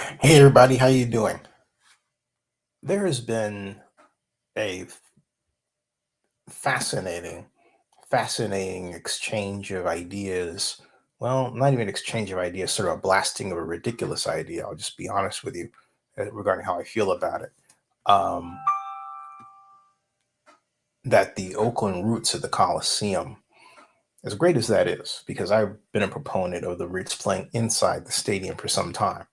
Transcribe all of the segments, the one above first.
Hey everybody, how you doing? There has been a fascinating, fascinating exchange of ideas. Well, not even exchange of ideas, sort of a blasting of a ridiculous idea. I'll just be honest with you regarding how I feel about it. Um, that the Oakland Roots of the Coliseum, as great as that is, because I've been a proponent of the Roots playing inside the stadium for some time,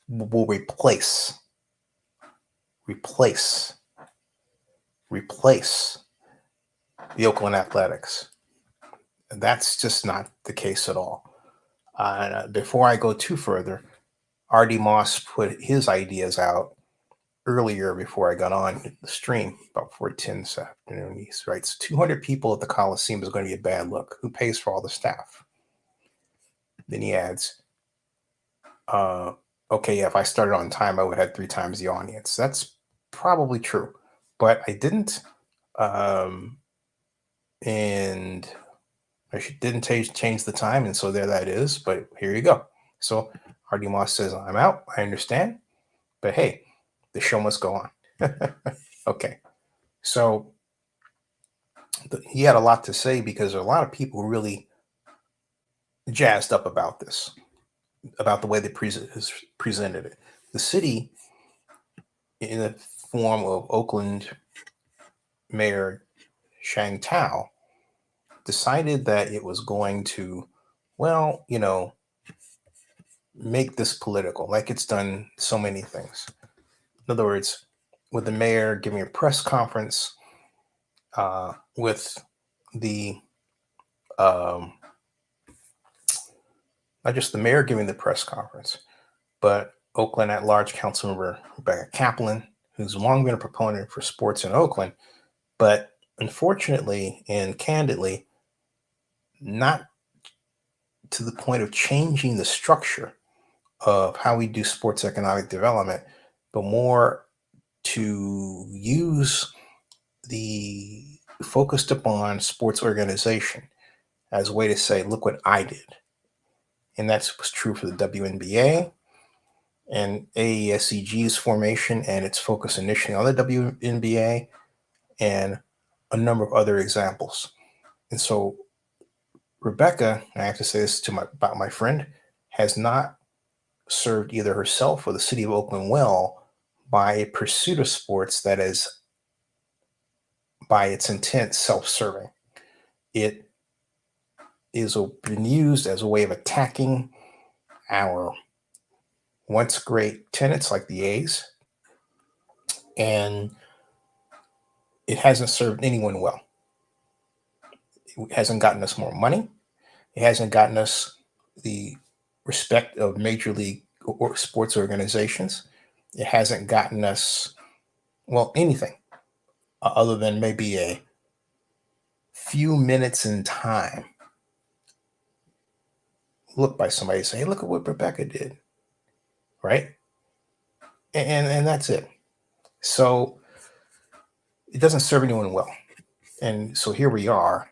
will replace, replace the Oakland Athletics. That's just not the case at all. Before I go too further, RD Moss put his ideas out earlier before I got on the stream, about 4:10 this afternoon. He writes, 200 people at the Coliseum is going to be a bad look. Who pays for all the staff? Then he adds, uh, okay, yeah, if I started on time, I would have had 3 times the audience. That's probably true, but I didn't. Um, and didn't change the time, and so there that is. But here you go. So Hardy Moss says, "I'm out. I understand, but hey, the show must go on." Okay, so he had a lot to say because there are a lot of people really jazzed up about this, about the way they presented it. The city, in the form of Oakland Mayor Thao, decided that it was going to, well, make this political, like it's done so many things. In other words, with the mayor giving a press conference, with the um, not just the mayor giving the press conference, but Oakland at large councilmember Rebecca Kaplan, who's long been a proponent for sports in Oakland, but unfortunately and candidly, not to the point of changing the structure of how we do sports economic development, but more to use the focused upon sports organization as a way to say, look what I did. And that was true for the WNBA and AASEG's formation and its focus initially on the WNBA and a number of other examples. And so Rebecca, I have to say this about my friend, has not served either herself or the city of Oakland well by a pursuit of sports that is, by its intent, self-serving. It is been used as a way of attacking our once great tenants like the A's, and it hasn't served anyone well. It hasn't gotten us more money. It hasn't gotten us the respect of major league or sports organizations. It hasn't gotten us, well, anything other than maybe a few minutes in time look by somebody say, hey, look at what Rebecca did, right? And that's it. So it doesn't serve anyone well. And so here we are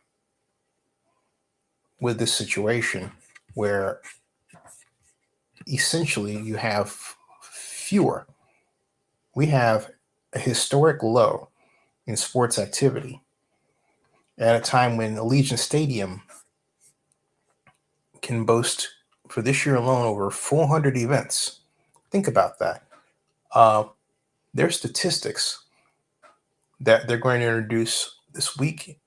with this situation where essentially you have fewer. We have a historic low in sports activity at a time when Allegiant Stadium can boast, for this year alone, over 400 events. Think about that. Their statistics that they're going to introduce this week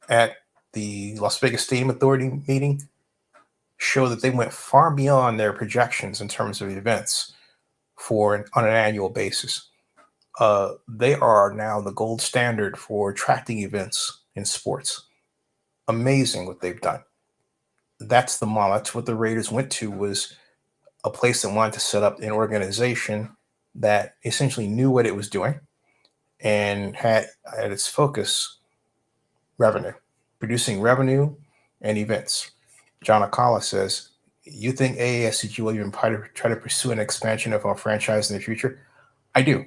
at the Las Vegas Stadium Authority meeting show that they went far beyond their projections in terms of events on an annual basis. They are now the gold standard for attracting events in sports. Amazing what they've done. That's the model. That's what the Raiders went to, was a place that wanted to set up an organization that essentially knew what it was doing and had at its focus revenue, producing revenue and events. John Akala says, you think AASEG will even try to pursue an expansion of our franchise in the future? I do.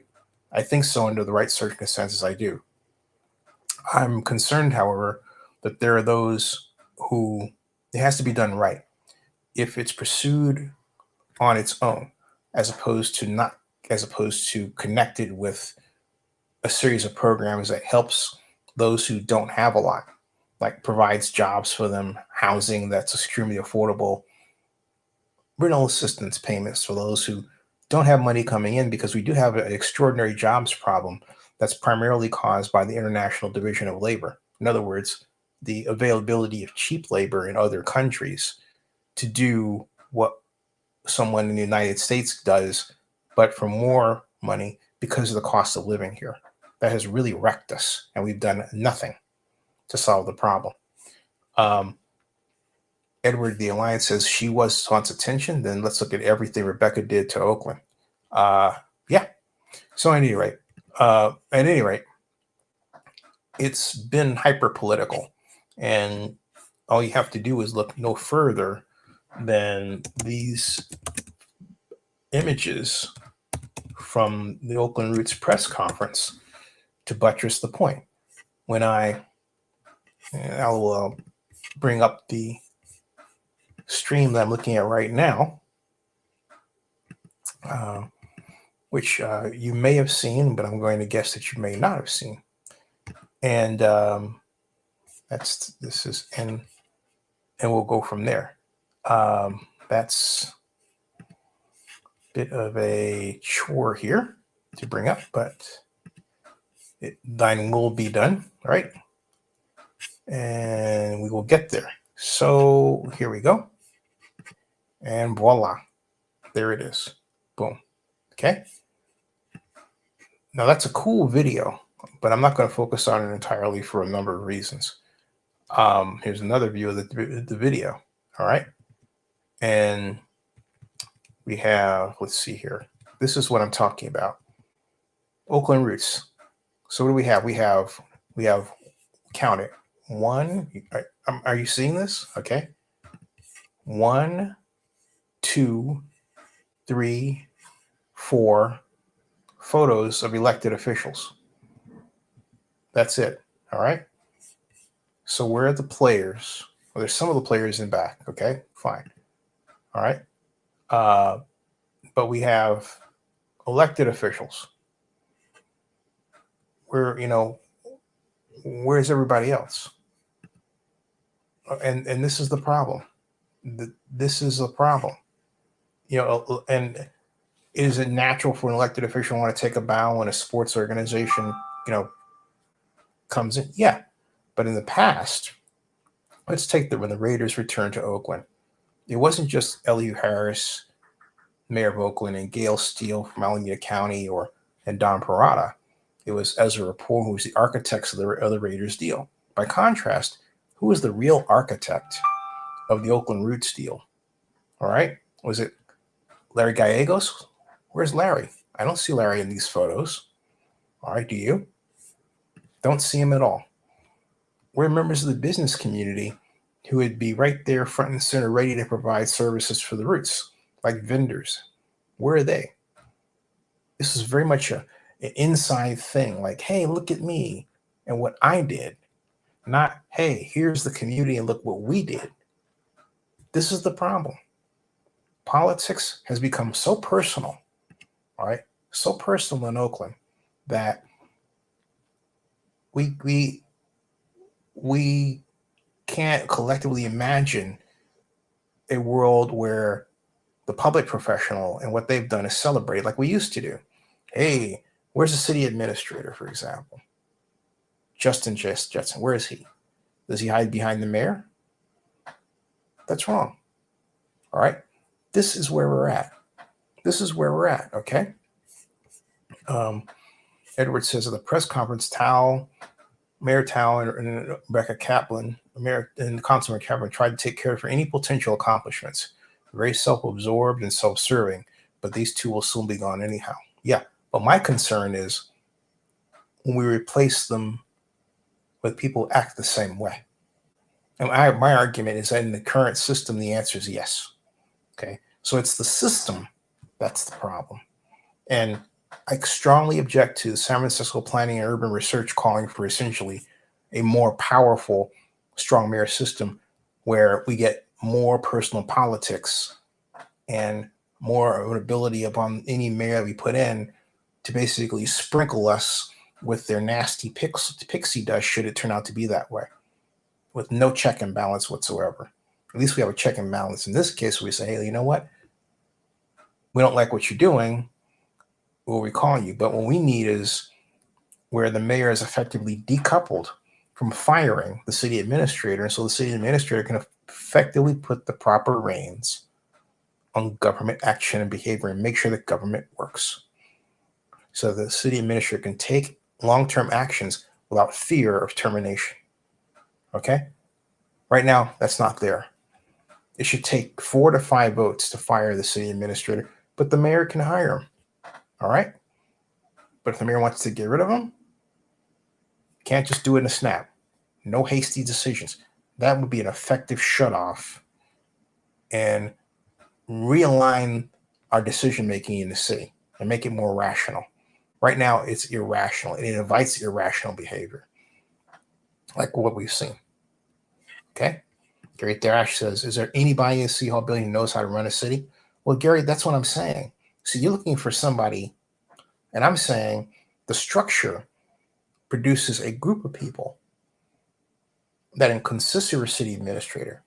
I think so under the right circumstances, I do. I'm concerned, however, that there are those who, it has to be done right. If it's pursued on its own, as opposed to connected with a series of programs that helps those who don't have a lot, like provides jobs for them, housing that's extremely affordable, rental assistance payments for those who don't have money coming in, because we do have an extraordinary jobs problem that's primarily caused by the international division of labor. In other words, the availability of cheap labor in other countries to do what someone in the United States does, but for more money because of the cost of living here. That has really wrecked us, and we've done nothing to solve the problem. Edward the Alliance says she wants attention. Then let's look at everything Rebecca did to Oakland. Yeah. So at any rate, it's been hyper political, and all you have to do is look no further than these images from the Oakland Roots press conference to buttress the point. When I'll bring up the stream that I'm looking at right now, which you may have seen, but I'm going to guess that you may not have seen. And and we'll go from there. That's a bit of a chore here to bring up, but thine will be done, right? And we will get there. So here we go. And voila, there it is. Boom. Okay. Now that's a cool video, but I'm not going to focus on it entirely for a number of reasons. Here's another view of the video. All right. And we have, let's see here. This is what I'm talking about. Oakland Roots. So what do we have? We have count it. One. Are you seeing this? Okay. 1, 2, 3, 4 photos of elected officials. That's it. All right. So where are the players? Well, there's some of the players in back. Okay, fine. All right. But we have elected officials. Where's everybody else? And this is the problem. This is the problem. And is it natural for an elected official to want to take a bow when a sports organization, comes in? Yeah. But in the past, let's take when the Raiders returned to Oakland. It wasn't just Elihu Harris, mayor of Oakland, and Gail Steele from Alameda County, and Don Parada. It was Ezra Rapport, who was the architect of the Raiders deal. By contrast, who was the real architect of the Oakland Roots deal? All right. Was it Larry Gallegos? Where's Larry? I don't see Larry in these photos. All right. Do you? Don't see him at all. We're members of the business community who would be right there front and center, ready to provide services for the Roots, like vendors. Where are they? This is very much an inside thing, like, hey, look at me and what I did. Not, hey, here's the community and look what we did. This is the problem. Politics has become so personal, all right, so personal in Oakland that we can't collectively imagine a world where the public professional and what they've done is celebrate like we used to do. Hey, where's the city administrator, for example? Justin Jetson, where is he? Does he hide behind the mayor? That's wrong. All right. This is where we're at. Okay. Edward says at the press conference, Mayor Thao and Rebecca Kaplan, Mayor and Councilman Kaplan, tried to take care of any potential accomplishments. Very self-absorbed and self-serving, but these two will soon be gone anyhow. Yeah, but my concern is when we replace them with people who act the same way. And my argument is that in the current system, the answer is yes. Okay, so it's the system that's the problem. And I strongly object to the San Francisco Planning and Urban Research calling for essentially a more powerful, strong mayor system where we get more personal politics and more of an ability upon any mayor that we put in to basically sprinkle us with their nasty pixie dust should it turn out to be that way, with no check and balance whatsoever. At least we have a check and balance. In this case, we say, hey, you know what? We don't like what you're doing. We'll recall you. But what we need is where the mayor is effectively decoupled from firing the city administrator. And so the city administrator can effectively put the proper reins on government action and behavior and make sure that government works. So the city administrator can take long-term actions without fear of termination. Okay? Right now, that's not there. It should take 4 to 5 votes to fire the city administrator, but the mayor can hire him. All right? But if the mayor wants to get rid of him, can't just do it in a snap. No hasty decisions. That would be an effective shutoff and realign our decision-making in the city and make it more rational. Right now, it's irrational, and it invites irrational behavior, like what we've seen. Okay? Gary Tharash says, is there anybody in the City Hall building who knows how to run a city? Well, Gary, that's what I'm saying. So you're looking for somebody, and I'm saying the structure produces a group of people that consists of a city administrator.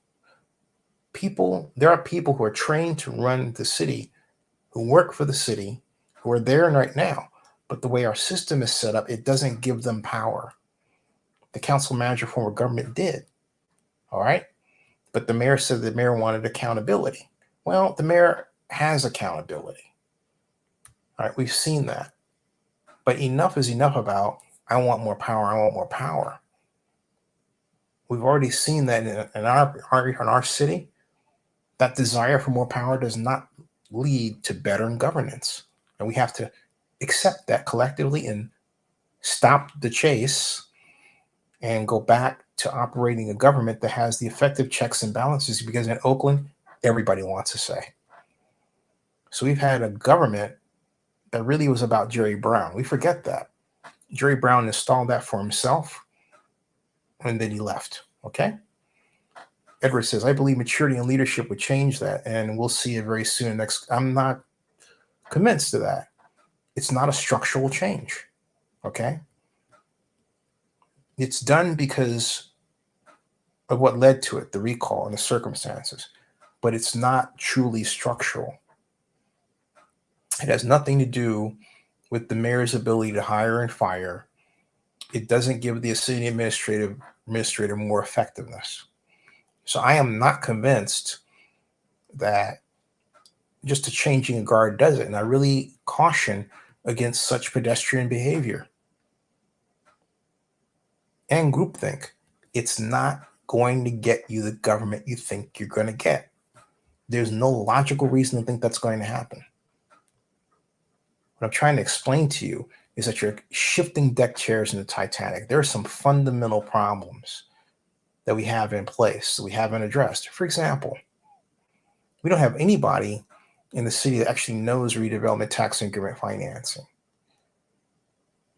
There are people who are trained to run the city, who work for the city, who are there right now. But the way our system is set up, it doesn't give them power. The council manager form of government did. All right? But the mayor said the mayor wanted accountability. Well, the mayor has accountability. All right, we've seen that. But enough is enough about, I want more power, I want more power. We've already seen that in our city. That desire for more power does not lead to better governance. And we have to accept that collectively and stop the chase and go back to operating a government that has the effective checks and balances, because in Oakland, everybody wants a say. So we've had a government that really was about Jerry Brown. We forget that. Jerry Brown installed that for himself, and then he left. Okay? Edward says, I believe maturity and leadership would change that, and we'll see it very soon. I'm not convinced of that. It's not a structural change. Okay? It's done because of what led to it, the recall and the circumstances, but it's not truly structural. It has nothing to do with the mayor's ability to hire and fire. It doesn't give the city administrator more effectiveness. So I am not convinced that just a changing of guard does it. And I really caution against such pedestrian behavior and groupthink. It's not going to get you the government you think you're going to get. There's no logical reason to think that's going to happen. What I'm trying to explain to you is that you're shifting deck chairs in the Titanic. There are some fundamental problems that we have in place that we haven't addressed. For example, we don't have anybody in the city that actually knows redevelopment tax increment financing.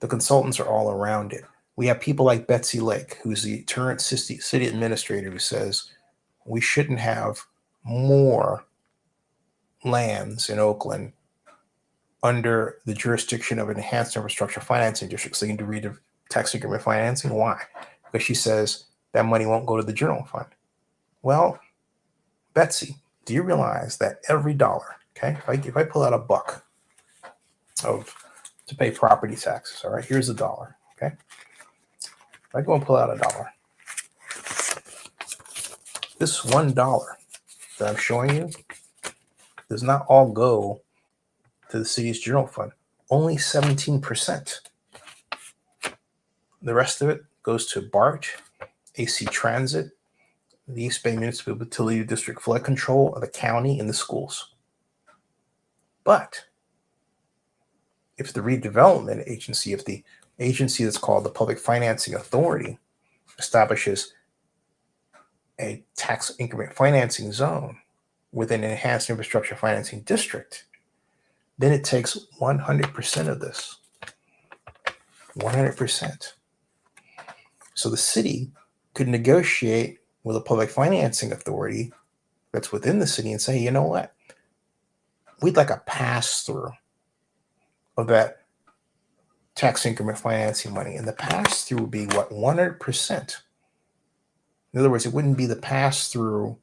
The consultants are all around it. We have people like Betsy Lake, who's the current city administrator, who says we shouldn't have more lands in Oakland under the jurisdiction of an enhanced infrastructure financing district, so you can do tax increment financing. Why? Because she says that money won't go to the general fund. Well, Betsy, do you realize that every dollar, okay, if I pull out a buck to pay property taxes, all right, here's a dollar, okay? If I go and pull out a dollar, this $1 that I'm showing you does not all go to the city's general fund. Only 17%. The rest of it goes to BART, AC Transit, the East Bay Municipal Utility District Flood Control, of the county, and the schools. But if the redevelopment agency, if the agency that's called the Public Financing Authority establishes a tax increment financing zone within an enhanced infrastructure financing district, then it takes 100% of this. 100%. So the city could negotiate with a public financing authority that's within the city and say, you know what? we'd like a pass-through of that tax increment financing money. And the pass-through would be what, 100%. In other words, it wouldn't be the pass-through,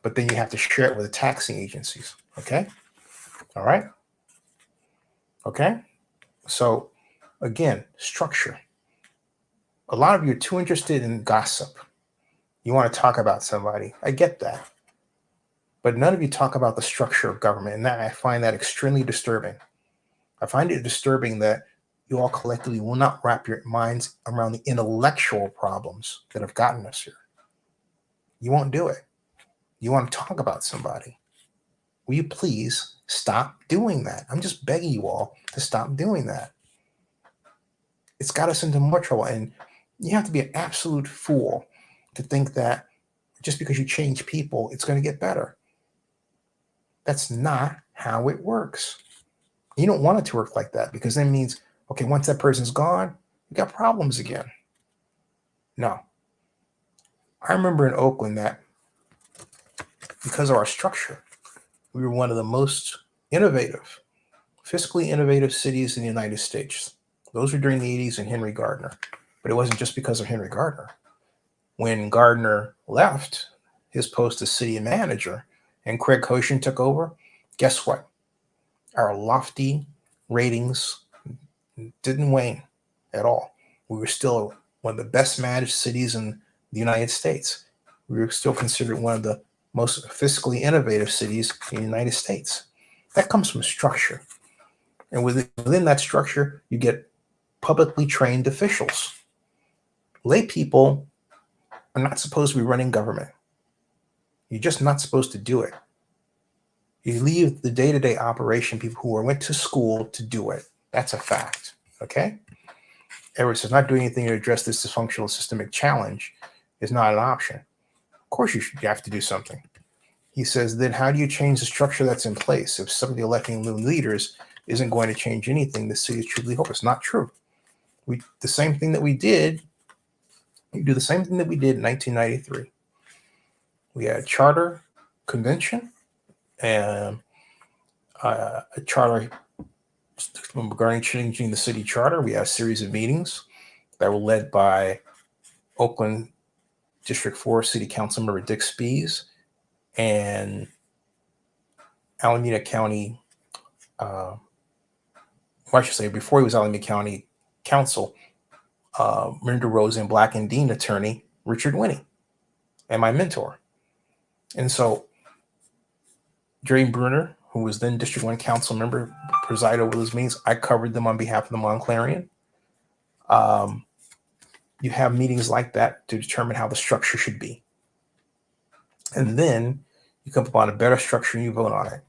but then you have to share it with the taxing agencies. Okay? All right? Okay? So, again, structure. A lot of you are too interested in gossip. You want to talk about somebody. I get that. But none of you talk about the structure of government, and I find that extremely disturbing. I find it disturbing that you all collectively will not wrap your minds around the intellectual problems that have gotten us here. You won't do it. You want to talk about somebody. Will you please stop doing that? I'm just begging you all to stop doing that. It's got us into more trouble, and you have to be an absolute fool to think that just because you change people, it's going to get better. That's not how it works. You don't want it to work like that, because that means, okay, once that person's gone, we got problems again. No. I remember in Oakland that because of our structure, we were one of the most innovative, fiscally innovative cities in the United States. Those were during the 80s and Henry Gardner. But it wasn't just because of Henry Gardner. When Gardner left his post as city manager and Craig Koshin took over, guess what? Our lofty ratings didn't wane at all. We were still one of the best managed cities in the United States. We were still considered one of the most fiscally innovative cities in the United States. That comes from structure. And within that structure, you get publicly trained officials. Lay people are not supposed to be running government. You're just not supposed to do it. You leave the day-to-day operation people who went to school to do it. That's a fact, okay? Edwards says not doing anything to address this dysfunctional systemic challenge is not an option. Of course you have to do something. He says, then how do you change the structure that's in place? If somebody electing new leaders isn't going to change anything, the city is truly hopeless. Not true. We do the same thing that we did in 1993. We had a charter convention and a charter regarding changing the city charter. We had a series of meetings that were led by Oakland District 4 City Council member Dick Spees and Alameda County, I should say before he was Alameda County Council, Miranda Rosen Black and Dean attorney Richard Winnie, and my mentor. And so Jerry Bruner, who was then District 1 Council member, presided over those meetings. I covered them on behalf of the Montclarian. You have meetings like that to determine how the structure should be. And then you come upon a better structure and you vote on it.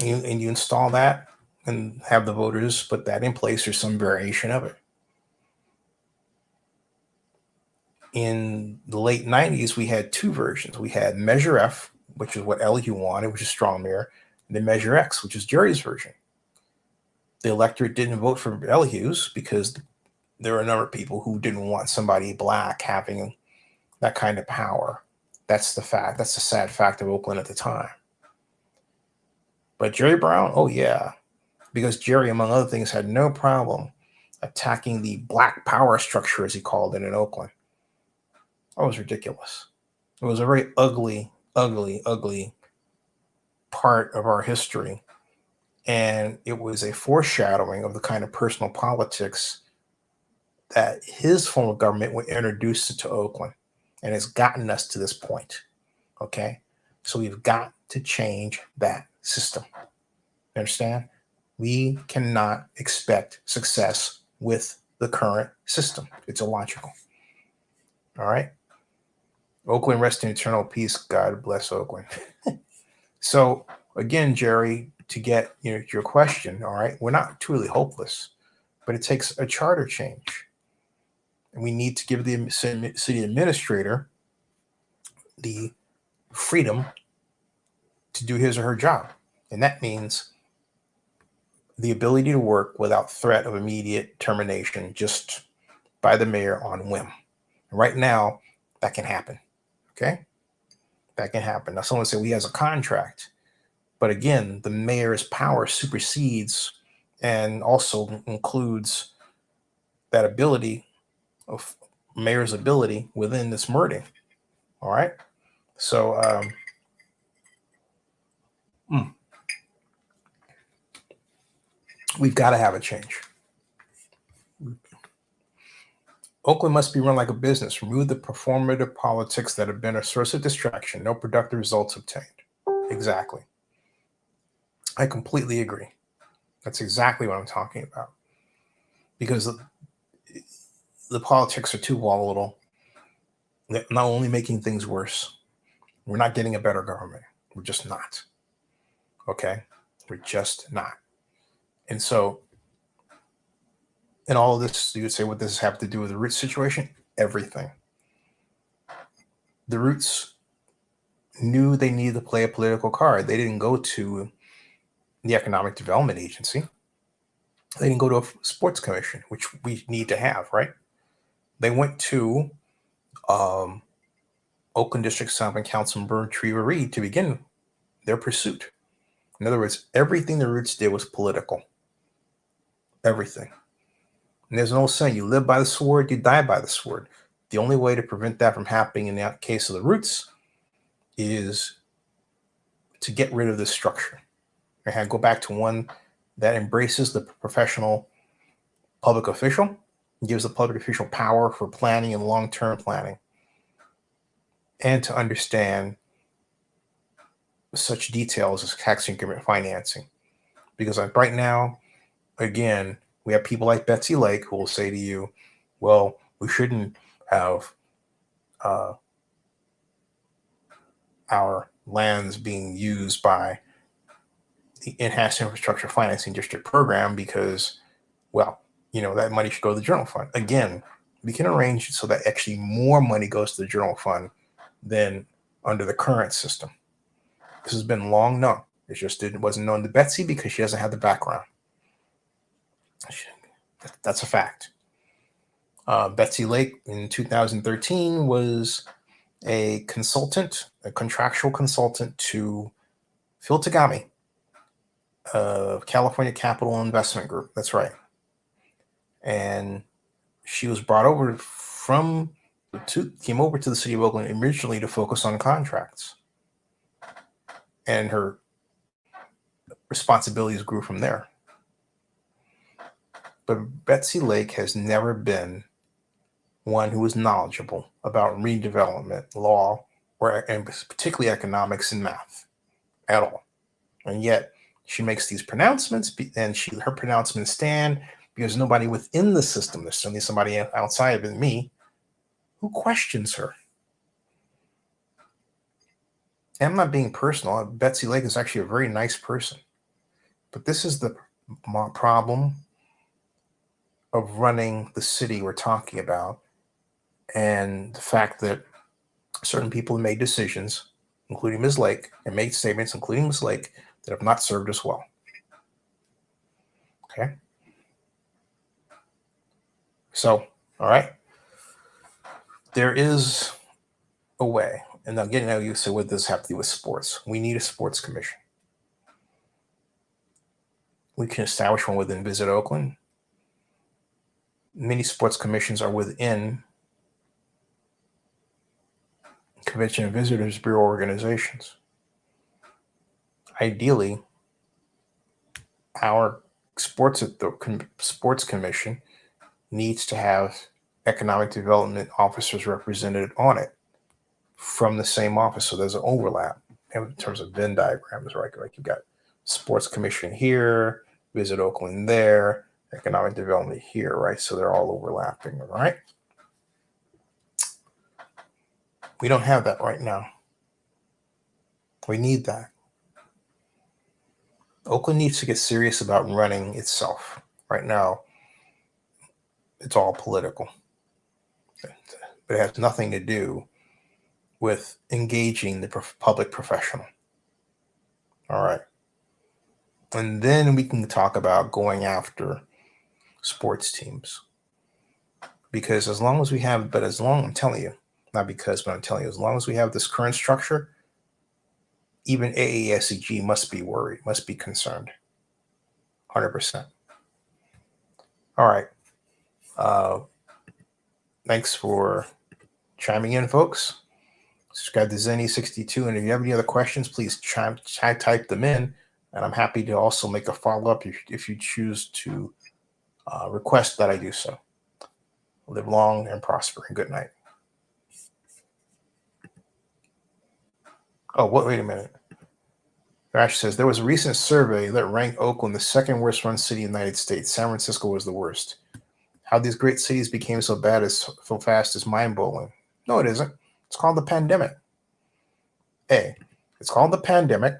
And you install that and have the voters put that in place or some variation of it. In the late 90s, we had two versions. We had Measure F, which is what Elihu wanted, which is strong mayor, and then Measure X, which is Jerry's version. The electorate didn't vote for Elihu's because there were a number of people who didn't want somebody black having that kind of power. That's the fact. That's the sad fact of Oakland at the time. But Jerry Brown, oh yeah, because Jerry, among other things, had no problem attacking the black power structure, as he called it, in Oakland. That was ridiculous. It was a very ugly, ugly, ugly part of our history. And it was a foreshadowing of the kind of personal politics that his form of government would introduce to Oakland, and it's gotten us to this point. Okay, so we've got to change that system. You understand? We cannot expect success with the current system. It's illogical. All right. Oakland rest in eternal peace. God bless Oakland. So again, Jerry, to get your question, all right, we're not truly hopeless, but it takes a charter change. And we need to give the city administrator the freedom to do his or her job. And that means the ability to work without threat of immediate termination just by the mayor on whim. And right now, that can happen. Okay? That can happen. Now, someone say, well, he has a contract. But again, the mayor's power supersedes and also includes that ability of mayor's ability within this wording. All right. So, we've got to have a change. Oakland must be run like a business. Remove the performative politics that have been a source of distraction. No productive results obtained. Exactly. I completely agree. That's exactly what I'm talking about. Because the politics are too volatile. They're not only making things worse, we're not getting a better government. We're just not. Okay? We're just not. And so, in all of this, you would say, what does this have to do with the Roots situation? Everything. The Roots knew they needed to play a political card. They didn't go to the Economic Development Agency. They didn't go to a sports commission, which we need to have, right? They went to Oakland District 7 Councilmember Treva Reed to begin their pursuit. In other words, everything the Roots did was political. Everything. And there's an old saying, you live by the sword, you die by the sword. The only way to prevent that from happening in the case of the Roots is to get rid of this structure. And go back to one that embraces the professional public official, gives the public official power for planning and long-term planning, and to understand such details as tax increment financing. Because right now, again, we have people like Betsy Lake who will say to you, well, we shouldn't have our lands being used by the Enhanced Infrastructure Financing District program because, well, that money should go to the general fund. Again, we can arrange it so that actually more money goes to the general fund than under the current system. This has been long known. It wasn't known to Betsy because she doesn't have the background. That's a fact. Betsy Lake in 2013 was a contractual consultant to Phil Tagami of California Capital Investment Group. That's right. And she was brought over came over to the city of Oakland originally to focus on contracts. And her responsibilities grew from there. But Betsy Lake has never been one who is knowledgeable about redevelopment law, and particularly economics and math at all. And yet she makes these pronouncements, and her pronouncements stand because nobody within the system, there's certainly somebody outside of it, me, who questions her. And I'm not being personal. Betsy Lake is actually a very nice person. But this is the problem of running the city we're talking about, and the fact that certain people have made decisions, including Ms. Lake, and made statements, including Ms. Lake, that have not served us well. Okay? So, all right. There is a way. And again, now you say, what does this have to do with sports? We need a sports commission. We can establish one within Visit Oakland. Many sports commissions are within Convention and Visitors Bureau organizations. Ideally, our sports commission needs to have economic development officers represented on it from the same office, so there's an overlap in terms of Venn diagrams, right? Like you've got sports commission here, Visit Oakland there, economic development here, right? So they're all overlapping, right? We don't have that right now. We need that. Oakland needs to get serious about running itself. Right now, it's all political. But it has nothing to do with engaging the public professional. All right. And then we can talk about going after sports teams. Because I'm telling you, not because, but I'm telling you, as long as we have this current structure, even AASEG must be worried, must be concerned. 100%. All right. Thanks for chiming in, folks. Subscribe to Zenny62, and if you have any other questions, please type them in, and I'm happy to also make a follow-up if you choose to request that I do so. Live long and prosper, and good night. Oh, wait a minute. Rash says, there was a recent survey that ranked Oakland the second worst run city in the United States. San Francisco was the worst. How these great cities became so bad so fast is mind-blowing. No, it isn't. It's called the pandemic. It's called the pandemic.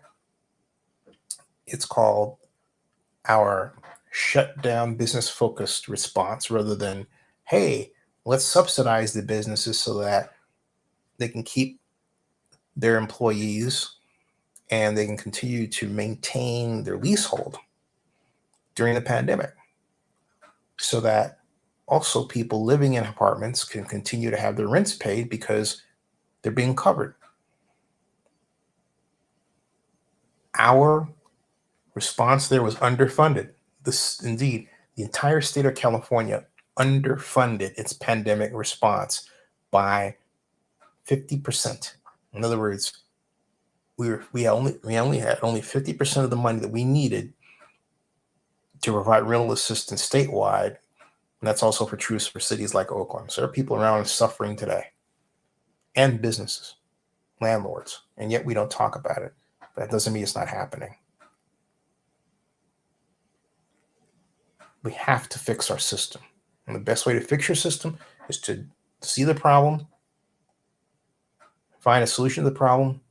It's called our shut-down, business-focused response rather than, hey, let's subsidize the businesses so that they can keep their employees and they can continue to maintain their leasehold during the pandemic so that also people living in apartments can continue to have their rents paid because they're being covered. Our response there was underfunded. Indeed, the entire state of California underfunded its pandemic response by 50%. In other words, we only had 50% of the money that we needed to provide real assistance statewide, and that's also true for cities like Oakland. So there are people around suffering today, and businesses, landlords, and yet we don't talk about it. That doesn't mean it's not happening. We have to fix our system, and the best way to fix your system is to see the problem, find a solution to the problem,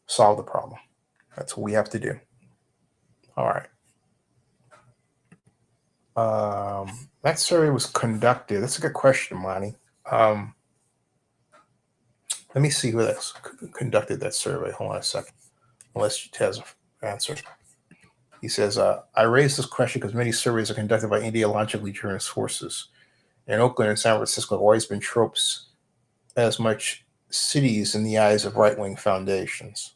solve the problem. That's what we have to do. All right. That survey was conducted. That's a good question, Monty. Let me see who that's conducted that survey. Hold on a second. Unless it has an answer. He says, I raised this question because many surveys are conducted by ideologically driven sources. And Oakland and San Francisco have always been tropes as much cities in the eyes of right-wing foundations.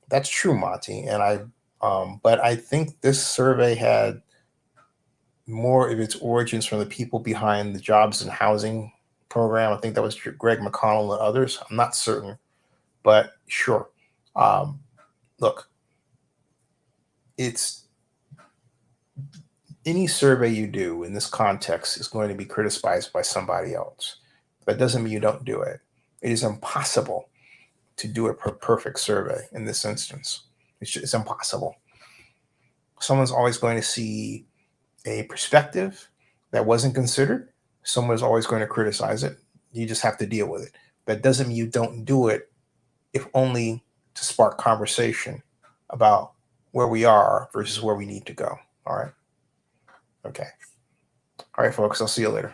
That's true, Monty. And but I think this survey had more of its origins from the people behind the jobs and housing program. I think that was Greg McConnell and others. I'm not certain, but sure. Look, it's any survey you do in this context is going to be criticized by somebody else. That doesn't mean you don't do it. It is impossible to do a perfect survey in this instance. It's impossible. Someone's always going to see a perspective that wasn't considered. Someone's always going to criticize it. You just have to deal with it. That doesn't mean you don't do it, if only to spark conversation about where we are versus where we need to go. All right. Okay. All right, folks. I'll see you later.